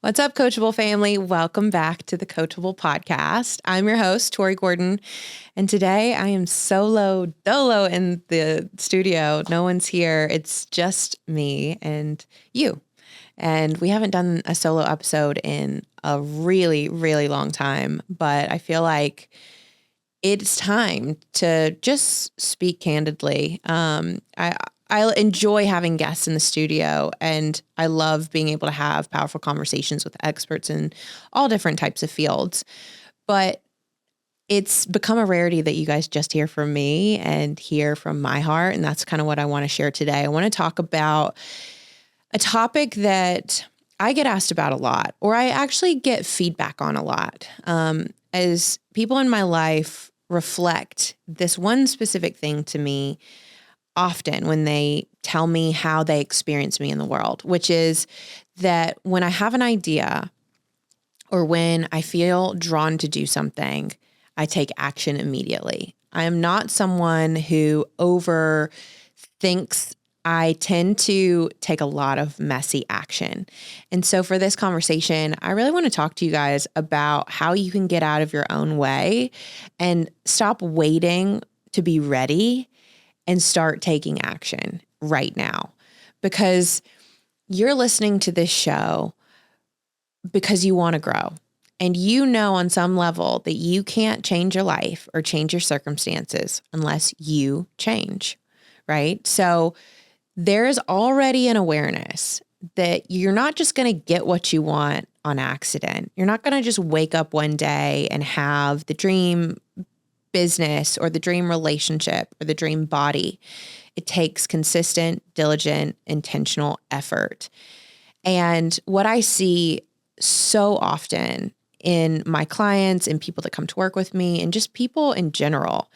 What's up, Coachable family? Welcome back to the Coachable podcast. I'm your host, Tori Gordon, and today I am dolo in the studio. No one's here. It's just me and you. And we haven't done a solo episode in a really, really long time, but I feel like it's time to just speak candidly. I enjoy having guests in the studio, and I love being able to have powerful conversations with experts in all different types of fields. But it's become a rarity that you guys just hear from me and hear from my heart. And that's kind of what I want to share today. I want to talk about a topic that I get asked about a lot, or I actually get feedback on a lot, as people in my life reflect this one specific thing to me often when they tell me how they experience me in the world, which is that when I have an idea or when I feel drawn to do something, I take action immediately. I am not someone who overthinks. I tend to take a lot of messy action. And so for this conversation, I really want to talk to you guys about how you can get out of your own way and stop waiting to be ready and start taking action right now. Because you're listening to this show because you want to grow. And you know on some level that you can't change your life or change your circumstances unless you change, right? So there's already an awareness that you're not just going to get what you want on accident. You're not going to just wake up one day and have the dream business or the dream relationship or the dream body. It takes consistent, diligent, intentional effort. And what I see so often in my clients and people that come to work with me and just people in general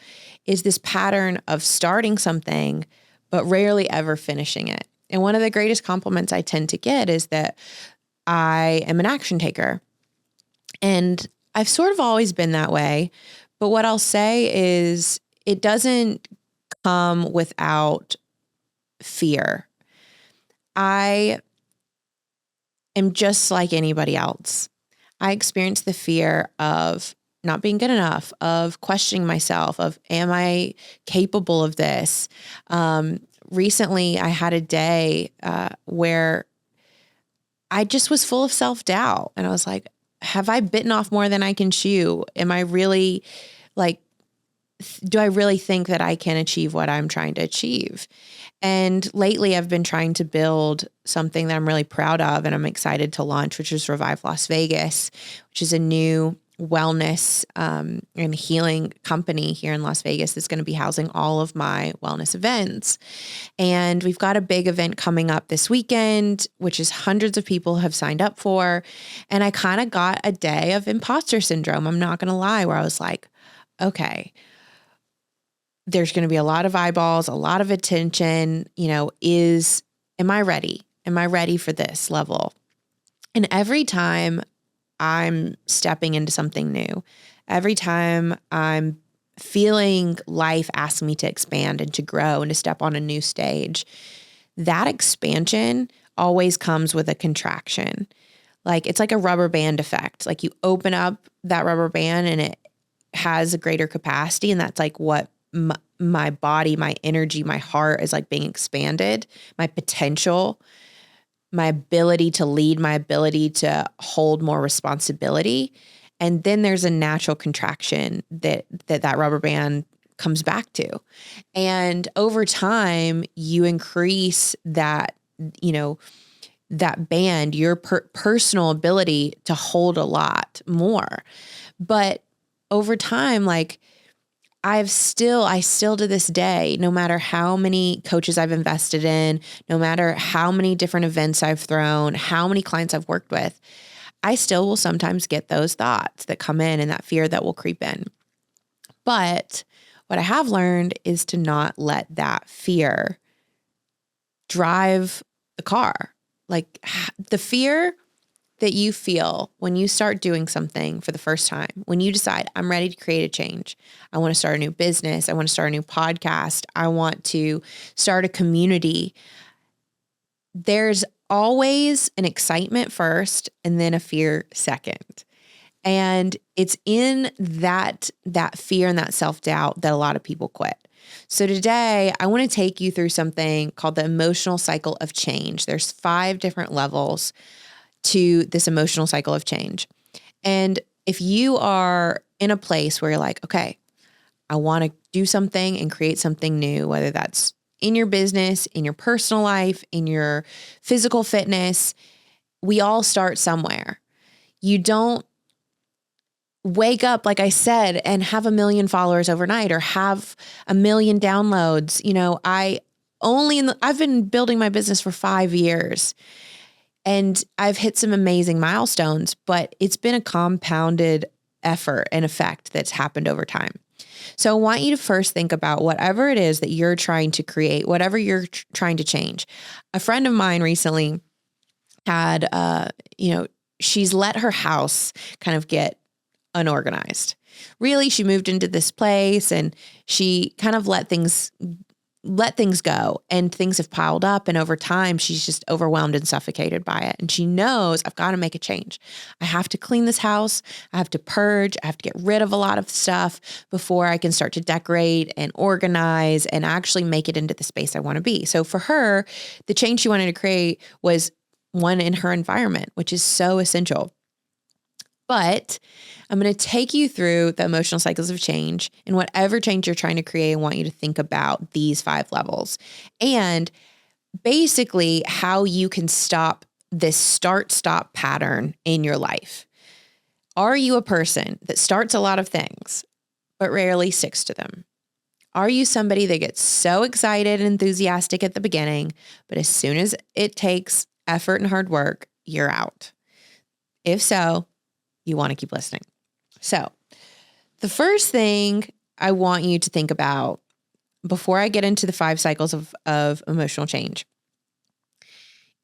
is this pattern of starting something, but rarely ever finishing it. And one of the greatest compliments I tend to get is that I am an action taker. And I've sort of always been that way. But what I'll say is it doesn't come without fear. I am just like anybody else. I experience the fear of not being good enough, of questioning myself, of am I capable of this? Recently, I had a day where I just was full of self-doubt. And I was like, have I bitten off more than I can chew? Am I really do I really think that I can achieve what I'm trying to achieve? And lately I've been trying to build something that I'm really proud of and I'm excited to launch, which is Revive Las Vegas, which is a new wellness and healing company here in Las Vegas that's going to be housing all of my wellness events. And we've got a big event coming up this weekend, which is hundreds of people have signed up for. And I kind of got a day of imposter syndrome. I'm not going to lie, where I was like, okay, there's going to be a lot of eyeballs, a lot of attention, am I ready? Am I ready for this level? And every time I'm stepping into something new, every time I'm feeling life ask me to expand and to grow and to step on a new stage, that expansion always comes with a contraction. Like it's like a rubber band effect. Like you open up that rubber band and it has a greater capacity. And that's like what my body, my energy, my heart is like being expanded, my potential, my ability to lead, my ability to hold more responsibility. And then there's a natural contraction that rubber band comes back to. And over time, you increase that, that band, your personal ability to hold a lot more. But over time, I still to this day, no matter how many coaches I've invested in, no matter how many different events I've thrown, how many clients I've worked with, I still will sometimes get those thoughts that come in and that fear that will creep in. But what I have learned is to not let that fear drive the car. Like the fear that you feel when you start doing something for the first time, when you decide I'm ready to create a change, I want to start a new business, I want to start a new podcast, I want to start a community, there's always an excitement first and then a fear second. And it's in that fear and that self-doubt that a lot of people quit. So today I want to take you through something called the emotional cycle of change. There's 5 different levels to this emotional cycle of change. And if you are in a place where you're like, okay, I want to do something and create something new, whether that's in your business, in your personal life, in your physical fitness, we all start somewhere. You don't wake up, like I said, and have 1 million followers overnight or have 1 million downloads. I've been building my business for 5 years and I've hit some amazing milestones, but it's been a compounded effort and effect that's happened over time. So I want you to first think about whatever it is that you're trying to create, whatever you're trying to change. A friend of mine recently had, she's let her house kind of get unorganized. Really, she moved into this place and she kind of let things go, and things have piled up. And over time, she's just overwhelmed and suffocated by it. And she knows, I've got to make a change. I have to clean this house. I have to purge. I have to get rid of a lot of stuff before I can start to decorate and organize and actually make it into the space I want to be. So for her, the change she wanted to create was one in her environment, which is so essential. But I'm going to take you through the emotional cycles of change, and whatever change you're trying to create, I want you to think about these 5 levels and basically how you can stop this start-stop pattern in your life. Are you a person that starts a lot of things, but rarely sticks to them? Are you somebody that gets so excited and enthusiastic at the beginning, but as soon as it takes effort and hard work, you're out? If so, you want to keep listening. So the first thing I want you to think about before I get into the 5 cycles of emotional change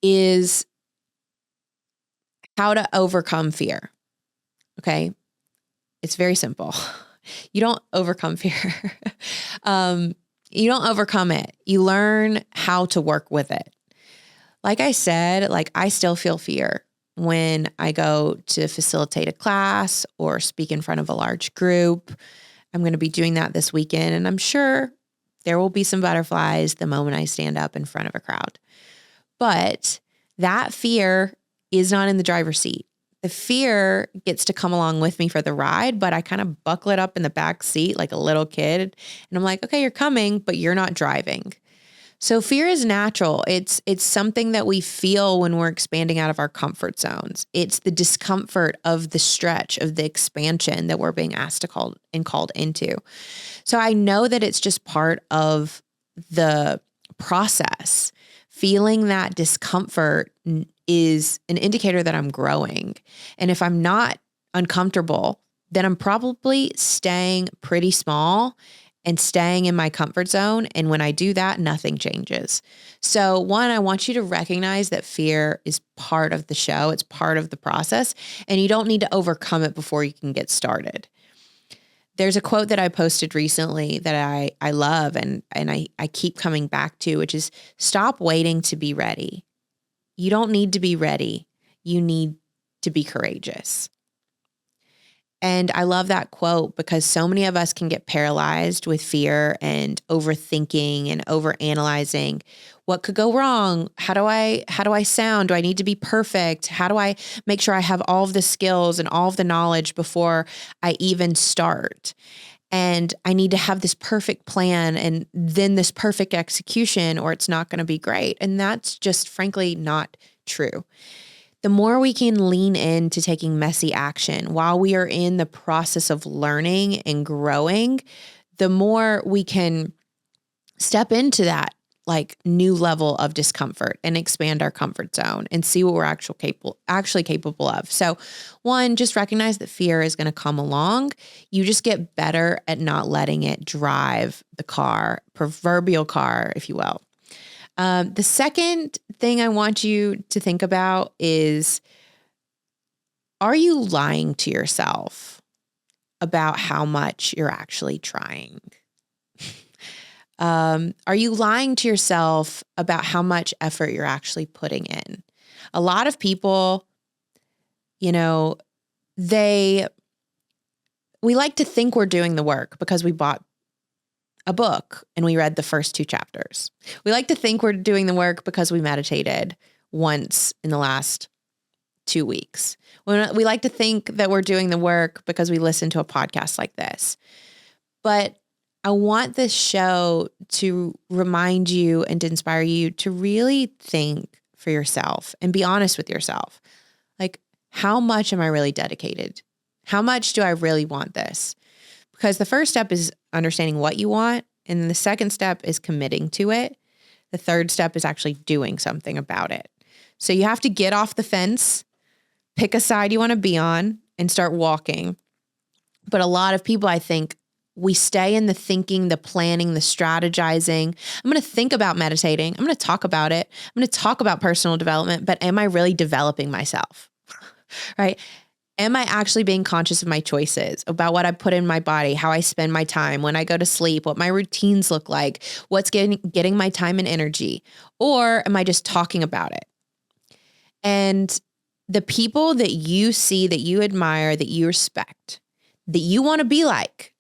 is how to overcome fear. Okay. It's very simple. You don't overcome fear. You don't overcome it. You learn how to work with it. Like I said, I still feel fear when I go to facilitate a class or speak in front of a large group. I'm going to be doing that this weekend, and I'm sure there will be some butterflies the moment I stand up in front of a crowd. But that fear is not in the driver's seat. The fear gets to come along with me for the ride, but I kind of buckle it up in the back seat like a little kid. And I'm like, okay, you're coming, but you're not driving. So fear is natural. It's something that we feel when we're expanding out of our comfort zones. It's the discomfort of the stretch, of the expansion that we're being asked to called into. So I know that it's just part of the process. Feeling that discomfort is an indicator that I'm growing. And if I'm not uncomfortable, then I'm probably staying pretty small and staying in my comfort zone. And when I do that, nothing changes. So one, I want you to recognize that fear is part of the show. It's part of the process, and you don't need to overcome it before you can get started. There's a quote that I posted recently that I love and I keep coming back to, which is, stop waiting to be ready. You don't need to be ready. You need to be courageous. And I love that quote because so many of us can get paralyzed with fear and overthinking and overanalyzing. What could go wrong? How do I sound? Do I need to be perfect? How do I make sure I have all of the skills and all of the knowledge before I even start? And I need to have this perfect plan and then this perfect execution, or it's not going to be great. And that's just frankly not true. The more we can lean into taking messy action while we are in the process of learning and growing, the more we can step into that new level of discomfort and expand our comfort zone and see what we're actually capable of. So one, just recognize that fear is going to come along. You just get better at not letting it drive the proverbial car, if you will. The second thing I want you to think about is, are you lying to yourself about how much you're actually trying? Are you lying to yourself about how much effort you're actually putting in? A lot of people, we like to think we're doing the work because we bought a book and we read the first 2 chapters. We like to think we're doing the work because we meditated once in the last 2 weeks. We like to think that we're doing the work because we listen to a podcast like this. But I want this show to remind you and to inspire you to really think for yourself and be honest with yourself. Like, how much am I really dedicated? How much do I really want this? Because the first step is understanding what you want. And the second step is committing to it. The third step is actually doing something about it. So you have to get off the fence, pick a side you want to be on, and start walking. But a lot of people, I think, we stay in the thinking, the planning, the strategizing. I'm going to think about meditating. I'm going to talk about it. I'm going to talk about personal development, but am I really developing myself? Right? Am I actually being conscious of my choices, about what I put in my body, how I spend my time, when I go to sleep, what my routines look like, what's getting my time and energy? Or am I just talking about it? And the people that you see, that you admire, that you respect, that you want to be like,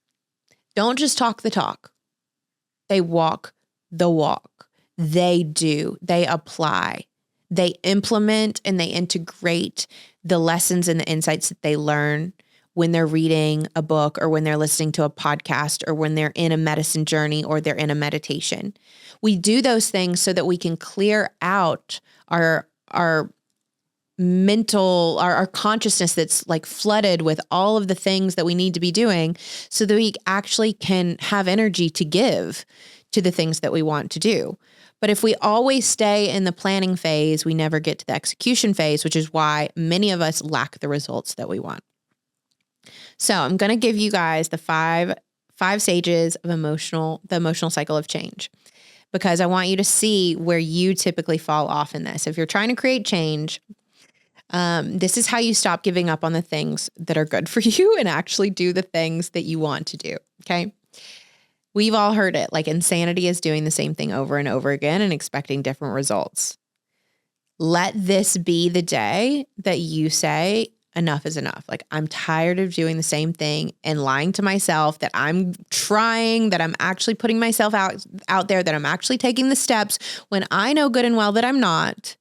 don't just talk the talk. They walk the walk. They do. They apply. They implement and they integrate the lessons and the insights that they learn when they're reading a book or when they're listening to a podcast or when they're in a medicine journey or they're in a meditation. We do those things so that we can clear out our mental, our consciousness that's like flooded with all of the things that we need to be doing so that we actually can have energy to give to the things that we want to do. But if we always stay in the planning phase, we never get to the execution phase, which is why many of us lack the results that we want. So I'm going to give you guys the five stages of the emotional cycle of change, because I want you to see where you typically fall off in this. If you're trying to create change, this is how you stop giving up on the things that are good for you and actually do the things that you want to do. Okay. We've all heard it. Like, insanity is doing the same thing over and over again and expecting different results. Let this be the day that you say, enough is enough. Like, I'm tired of doing the same thing and lying to myself that I'm trying, that I'm actually putting myself out there, that I'm actually taking the steps when I know good and well that I'm not.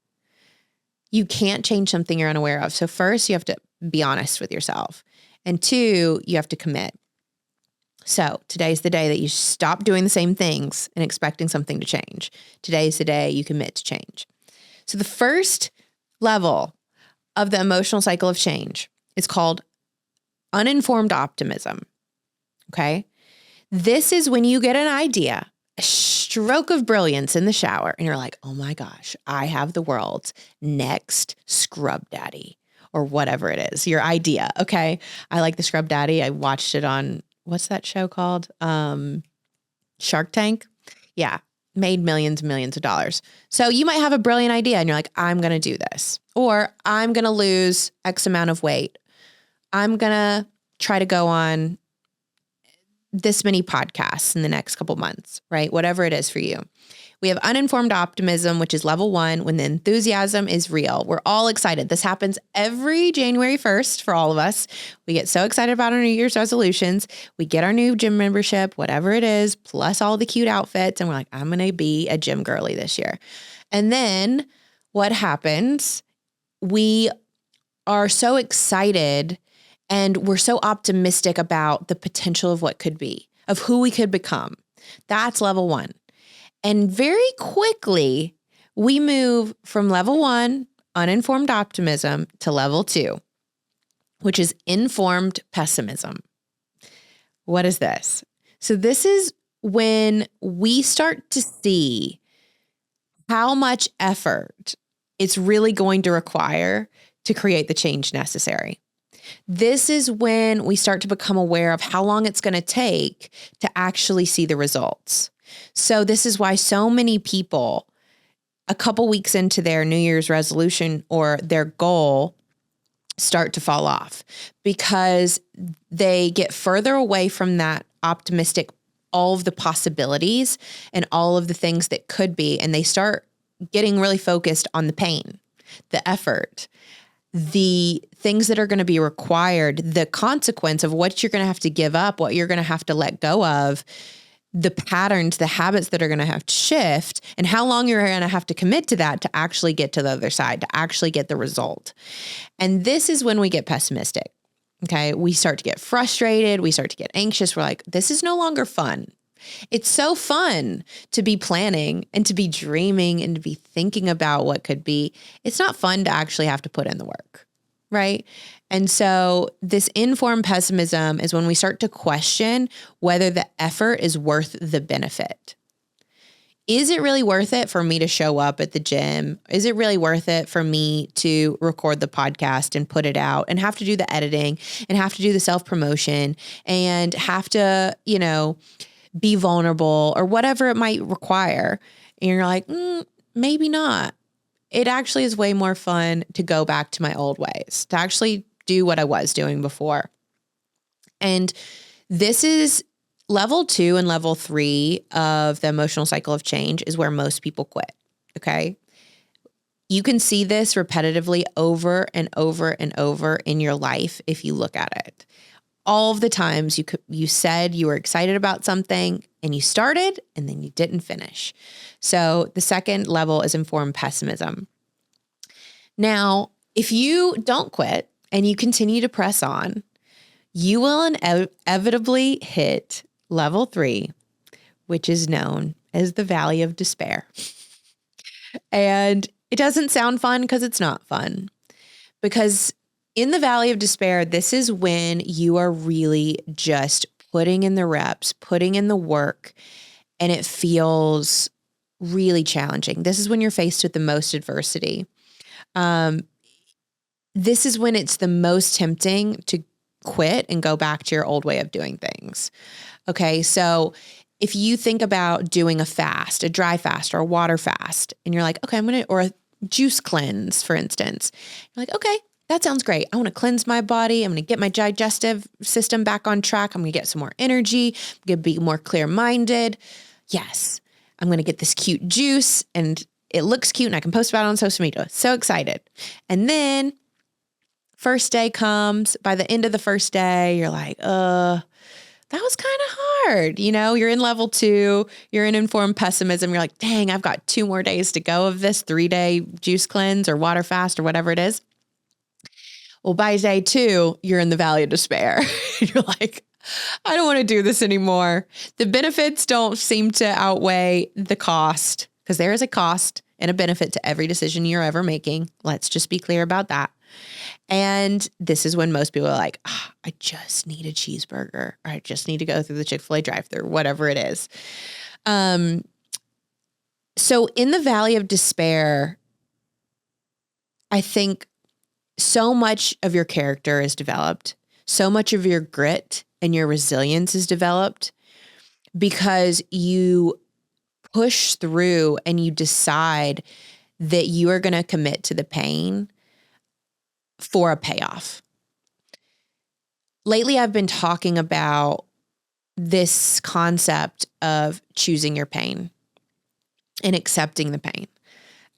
You can't change something you're unaware of. So first, you have to be honest with yourself. And 2, you have to commit. So today's the day that you stop doing the same things and expecting something to change. Today's the day you commit to change. So the first level of the emotional cycle of change is called uninformed optimism. Okay. This is when you get an idea, a stroke of brilliance in the shower, and you're like, oh my gosh, I have the world's next scrub daddy, or whatever it is, your idea. Okay. I like the scrub daddy. I watched it on, what's that show called? Shark Tank. Yeah. Made millions and millions of dollars. So you might have a brilliant idea and you're like, I'm going to do this, or I'm going to lose X amount of weight. I'm going to try to go on this many podcasts in the next couple months, right? Whatever it is for you. We have uninformed optimism, which is level 1, when the enthusiasm is real. We're all excited. This happens every January 1st for all of us. We get so excited about our New Year's resolutions. We get our new gym membership, whatever it is, plus all the cute outfits. And we're like, I'm going to be a gym girly this year. And then what happens? We are so excited and we're so optimistic about the potential of what could be, of who we could become. That's level 1. And very quickly, we move from level 1, uninformed optimism, to level 2, which is informed pessimism. What is this? So this is when we start to see how much effort it's really going to require to create the change necessary. This is when we start to become aware of how long it's going to take to actually see the results. So this is why so many people, a couple weeks into their New Year's resolution or their goal, start to fall off, because they get further away from that optimistic, all of the possibilities and all of the things that could be, and they start getting really focused on the pain. the effort, the things that are going to be required, the consequence of what you're going to have to give up, what you're going to have to let go of, the patterns, the habits that are going to have to shift, and how long you're going to have to commit to that to actually get to the other side, to actually get the result. And this is when we get pessimistic. Okay. We start to get frustrated. We start to get anxious. We're like, this is no longer fun. It's so fun to be planning and to be dreaming and to be thinking about what could be. It's not fun to actually have to put in the work, right? And so this informed pessimism is when we start to question whether the effort is worth the benefit. Is it really worth it for me to show up at the gym? Is it really worth it for me to record the podcast and put it out and have to do the editing and have to do the self-promotion and have to, be vulnerable or whatever it might require? And you're like, maybe not. It actually is way more fun to go back to my old ways, to actually do what I was doing before. And this is level 2 and level 3 of the emotional cycle of change is where most people quit. Okay. You can see this repetitively over and over and over in your life if you look at it. All of the times you said you were excited about something and you started and then you didn't finish. So the second level is informed pessimism. Now, if you don't quit and you continue to press on, you will inevitably hit level 3, which is known as the valley of despair. And it doesn't sound fun because it's not fun. Because in the valley of despair, this is when you are really just putting in the reps, putting in the work, and it feels really challenging. This is when you're faced with the most adversity. This is when it's the most tempting to quit and go back to your old way of doing things. Okay, so if you think about doing a fast, a dry fast or a water fast, and you're like, okay, or a juice cleanse, for instance, you're like, okay, that sounds great. I want to cleanse my body. I'm going to get my digestive system back on track. I'm going to get some more energy. I'm going to be more clear-minded. Yes, I'm going to get this cute juice and it looks cute and I can post about it on social media. So excited. And then first day comes. By the end of the first day, you're like, that was kind of hard. You're in level 2, you're in informed pessimism. You're like, dang, I've got 2 more days to go of this 3-day juice cleanse or water fast or whatever it is. Well, by day 2, you're in the valley of despair. You're like, I don't want to do this anymore. The benefits don't seem to outweigh the cost, because there is a cost and a benefit to every decision you're ever making. Let's just be clear about that. And this is when most people are like, I just need a cheeseburger, or I just need to go through the Chick-fil-A drive-thru, whatever it is. So in the valley of despair, I think so much of your character is developed. So much of your grit and your resilience is developed because you push through and you decide that you are going to commit to the pain for a payoff. Lately, I've been talking about this concept of choosing your pain and accepting the pain.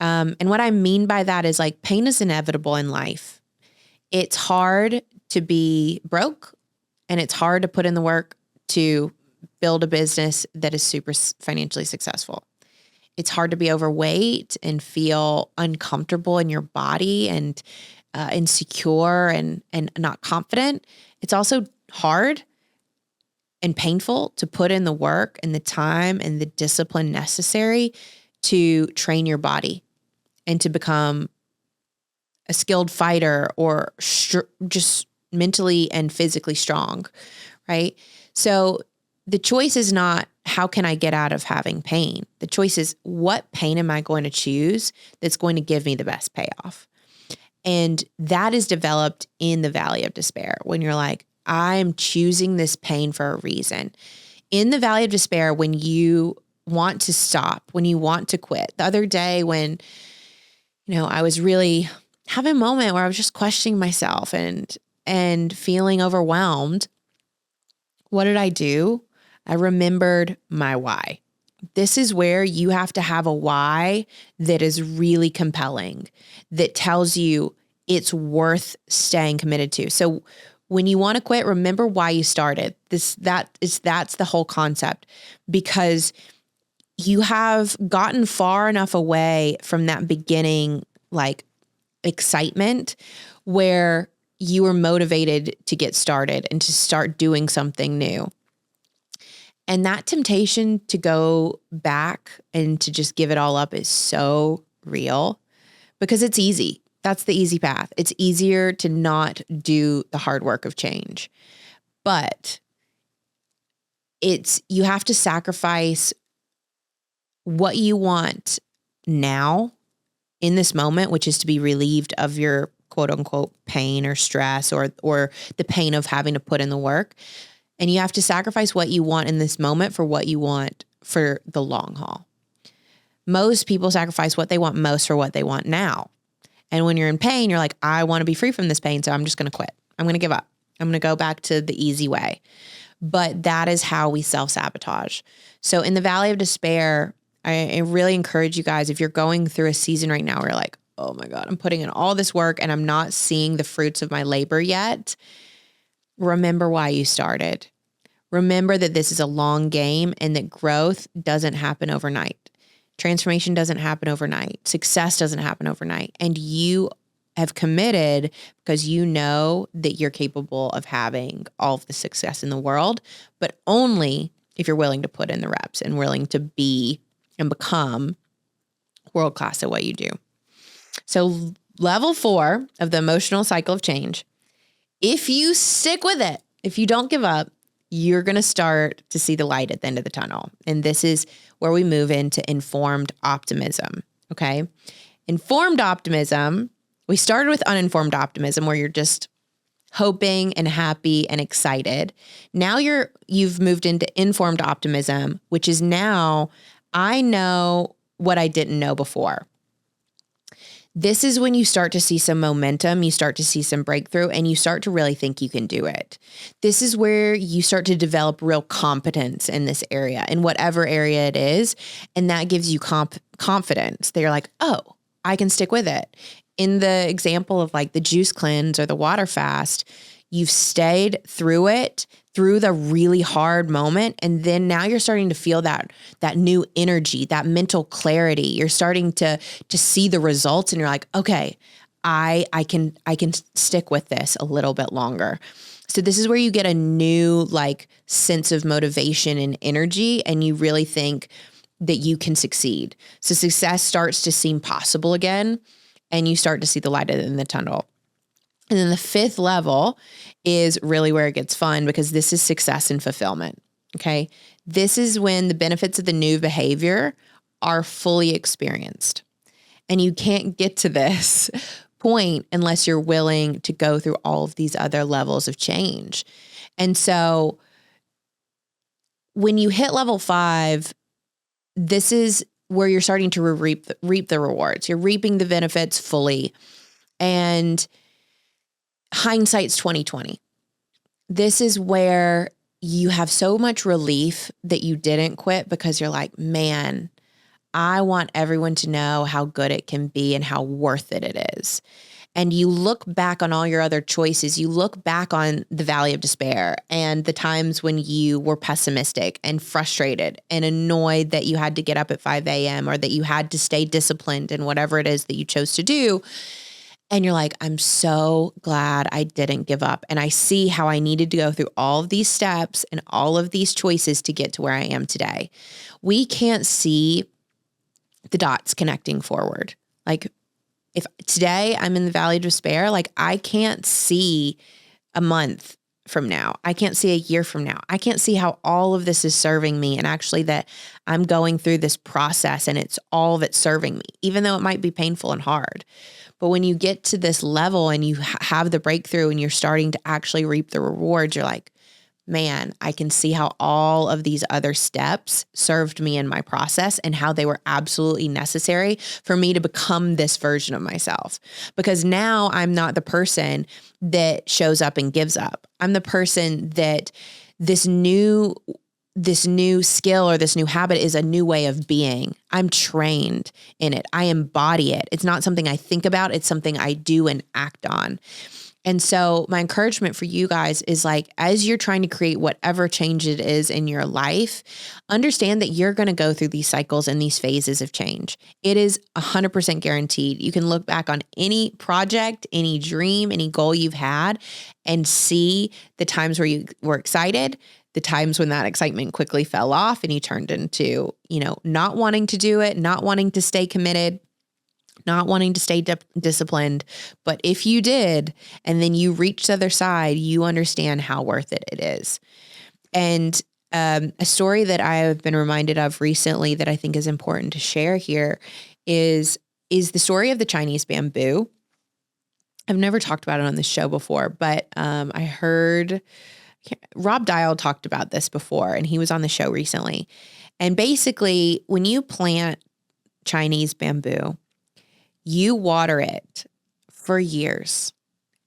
And what I mean by that is, like, pain is inevitable in life. It's hard to be broke, and it's hard to put in the work to build a business that is super financially successful. It's hard to be overweight and feel uncomfortable in your body and insecure and not confident. It's also hard and painful to put in the work and the time and the discipline necessary to train your body and to become a skilled fighter or just mentally and physically strong, right? So the choice is not, how can I get out of having pain? The choice is, what pain am I going to choose that's going to give me the best payoff? And that is developed in the valley of despair, when you're like, I'm choosing this pain for a reason. In the valley of despair, when you want to stop, when you want to quit. The other day when, I was really having a moment where I was just questioning myself and feeling overwhelmed. What did I do? I remembered my why. This is where you have to have a why that is really compelling, that tells you it's worth staying committed to. So when you want to quit, remember why you started. That's the whole concept, because you have gotten far enough away from that beginning, like, excitement where you were motivated to get started and to start doing something new. And that temptation to go back and to just give it all up is so real, because it's easy. That's the easy path. It's easier to not do the hard work of change. But you have to sacrifice what you want now in this moment, which is to be relieved of your quote unquote pain or stress or the pain of having to put in the work. And you have to sacrifice what you want in this moment for what you want for the long haul. Most people sacrifice what they want most for what they want now. And when you're in pain, you're like, I want to be free from this pain, so I'm just going to quit. I'm going to give up. I'm going to go back to the easy way. But that is how we self-sabotage. So in the valley of despair, I really encourage you guys, if you're going through a season right now where you're like, oh my God, I'm putting in all this work and I'm not seeing the fruits of my labor yet, remember why you started. Remember that this is a long game and that growth doesn't happen overnight. Transformation doesn't happen overnight. Success doesn't happen overnight. And you have committed because you know that you're capable of having all of the success in the world, but only if you're willing to put in the reps and willing to be and become world-class at what you do. So level 4 of the emotional cycle of change, if you stick with it, if you don't give up, you're going to start to see the light at the end of the tunnel. And this is where we move into informed optimism. Okay. Informed optimism, we started with uninformed optimism, where you're just hoping and happy and excited. Now you've moved into informed optimism, which is now I know what I didn't know before. This is when you start to see some momentum, you start to see some breakthrough, and you start to really think you can do it. This is where you start to develop real competence in this area, in whatever area it is. And that gives you confidence. They're like, oh, I can stick with it. In the example of like the juice cleanse or the water fast, you've stayed through it, through the really hard moment. And then now you're starting to feel that new energy, that mental clarity. You're starting to see the results and you're like, okay, I can stick with this a little bit longer. So this is where you get a new like sense of motivation and energy, and you really think that you can succeed. So success starts to seem possible again, and you start to see the light in the tunnel. And then the 5th level is really where it gets fun, because this is success and fulfillment. Okay. This is when the benefits of the new behavior are fully experienced. And you can't get to this point unless you're willing to go through all of these other levels of change. And so when you hit level 5, this is where you're starting to reap the rewards. You're reaping the benefits fully. And hindsight's 2020. This is where you have so much relief that you didn't quit, because you're like, man, I want everyone to know how good it can be and how worth it is. And you look back on all your other choices. You look back on the valley of despair and the times when you were pessimistic and frustrated and annoyed that you had to get up at 5 a.m. or that you had to stay disciplined in whatever it is that you chose to do. And you're like, I'm so glad I didn't give up. And I see how I needed to go through all of these steps and all of these choices to get to where I am today. We can't see the dots connecting forward. Like, if today I'm in the valley of despair, like I can't see a month from now. I can't see a year from now. I can't see how all of this is serving me, and actually that I'm going through this process and it's all of it serving me, even though it might be painful and hard. But when you get to this level and you have the breakthrough and you're starting to actually reap the rewards, you're like, man, I can see how all of these other steps served me in my process and how they were absolutely necessary for me to become this version of myself. Because now I'm not the person that shows up and gives up. I'm the person that this new this new skill or this new habit is a new way of being. I'm trained in it. I embody it. It's not something I think about. It's something I do and act on. And so my encouragement for you guys is like, as you're trying to create whatever change it is in your life, understand that you're going to go through these cycles and these phases of change. It is 100% guaranteed. You can look back on any project, any dream, any goal you've had and see the times where you were excited, the times when that excitement quickly fell off and you turned into, not wanting to do it, not wanting to stay committed, not wanting to stay disciplined. But if you did, and then you reach the other side, you understand how worth it is. And a story that I have been reminded of recently that I think is important to share here is the story of the Chinese bamboo. I've never talked about it on this show before, but I heard Rob Dial talked about this before, and he was on the show recently. And basically, when you plant Chinese bamboo, you water it for years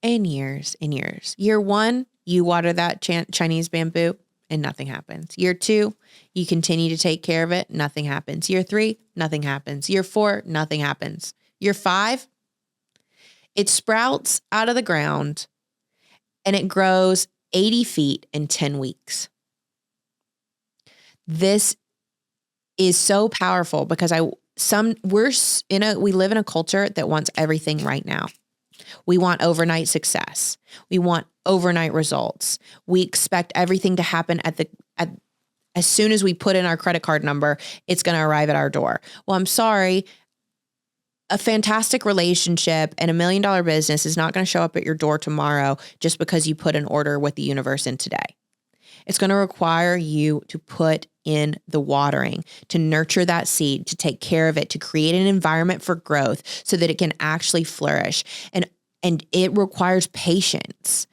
and years and years. Year 1, you water that Chinese bamboo and nothing happens. Year 2, you continue to take care of it. Nothing happens. Year 3, nothing happens. Year 4, nothing happens. Year 5, it sprouts out of the ground and it grows 80 feet in 10 weeks. This is so powerful because we live in a culture that wants everything right now. We want overnight success. We want overnight results. We expect everything to happen as soon as we put in our credit card number, it's going to arrive at our door. Well, I'm sorry. A fantastic relationship and $1 million business is not going to show up at your door tomorrow just because you put an order with the universe in today. It's going to require you to put in the watering, to nurture that seed, to take care of it, to create an environment for growth so that it can actually flourish. And it requires patience,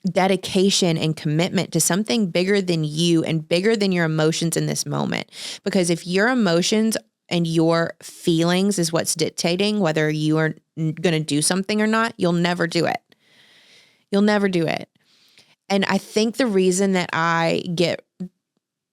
dedication, and commitment to something bigger than you and bigger than your emotions in this moment. Because if your emotions and your feelings is what's dictating whether you are going to do something or not, you'll never do it. You'll never do it. And I think the reason that I get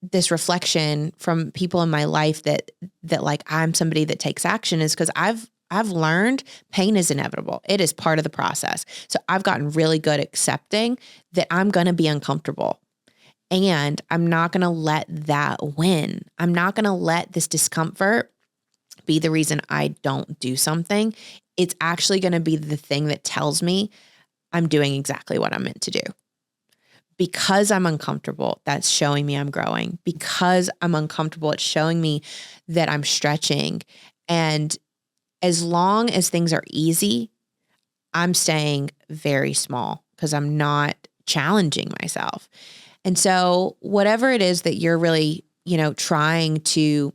this reflection from people in my life that like I'm somebody that takes action is because I've learned pain is inevitable. It is part of the process. So I've gotten really good at accepting that I'm going to be uncomfortable. And I'm not going to let that win. I'm not going to let this discomfort be the reason I don't do something. It's actually going to be the thing that tells me I'm doing exactly what I'm meant to do. Because I'm uncomfortable, that's showing me I'm growing. Because I'm uncomfortable, it's showing me that I'm stretching. And as long as things are easy, I'm staying very small because I'm not challenging myself. And so whatever it is that you're really, trying to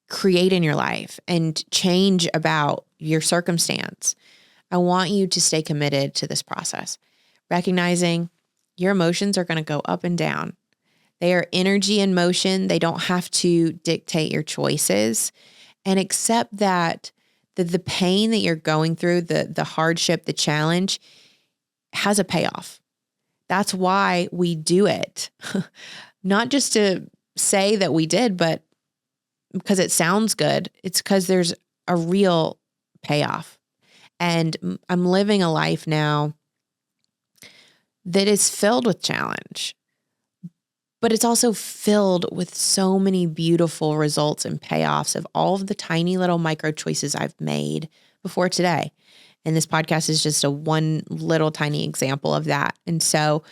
create in your life and change about your circumstance, I want you to stay committed to this process, recognizing your emotions are going to go up and down. They are energy in motion. They don't have to dictate your choices. And accept that the pain that you're going through, the hardship, the challenge has a payoff. That's why we do it. Not just to say that we did, but because it sounds good. It's because there's a real payoff. And I'm living a life now that is filled with challenge, but it's also filled with so many beautiful results and payoffs of all of the tiny little micro choices I've made before today. And this podcast is just one little tiny example of that. And so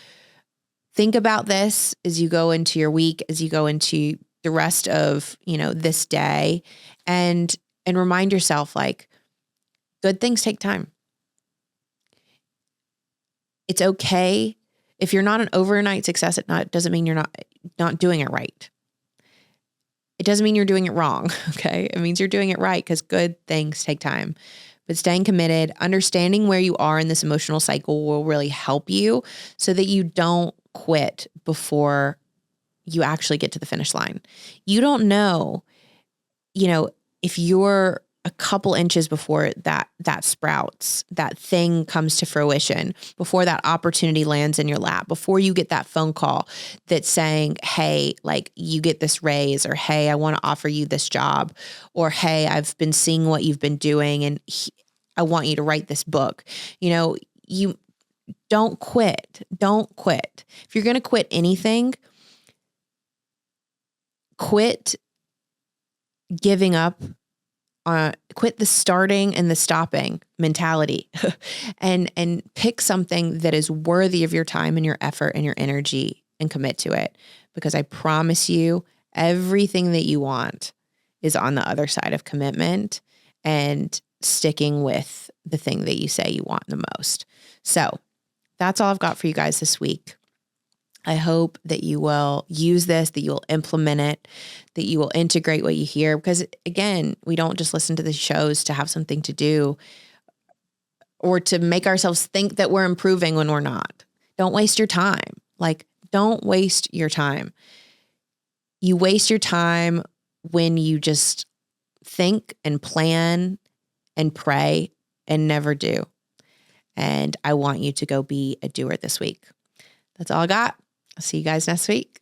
think about this as you go into your week, as you go into the rest of, this day, and remind yourself, like, good things take time. It's okay. If you're not an overnight success, it doesn't mean you're not doing it right. It doesn't mean you're doing it wrong. Okay. It means you're doing it right because good things take time. But staying committed, understanding where you are in this emotional cycle will really help you so that you don't quit before you actually get to the finish line. You don't know, if you're a couple inches before that sprouts, that thing comes to fruition, before that opportunity lands in your lap, before you get that phone call that's saying, hey, like you get this raise, or hey, I want to offer you this job, or hey, I've been seeing what you've been doing and I want you to write this book. You don't quit. Don't quit. If you're going to quit anything, quit giving up. Quit the starting and the stopping mentality and pick something that is worthy of your time and your effort and your energy and commit to it. Because I promise you, everything that you want is on the other side of commitment and sticking with the thing that you say you want the most. So that's all I've got for you guys this week. I hope that you will use this, that you will implement it, that you will integrate what you hear. Because again, we don't just listen to the shows to have something to do or to make ourselves think that we're improving when we're not. Don't waste your time. Like, don't waste your time. You waste your time when you just think and plan and pray and never do. And I want you to go be a doer this week. That's all I got. I'll see you guys next week.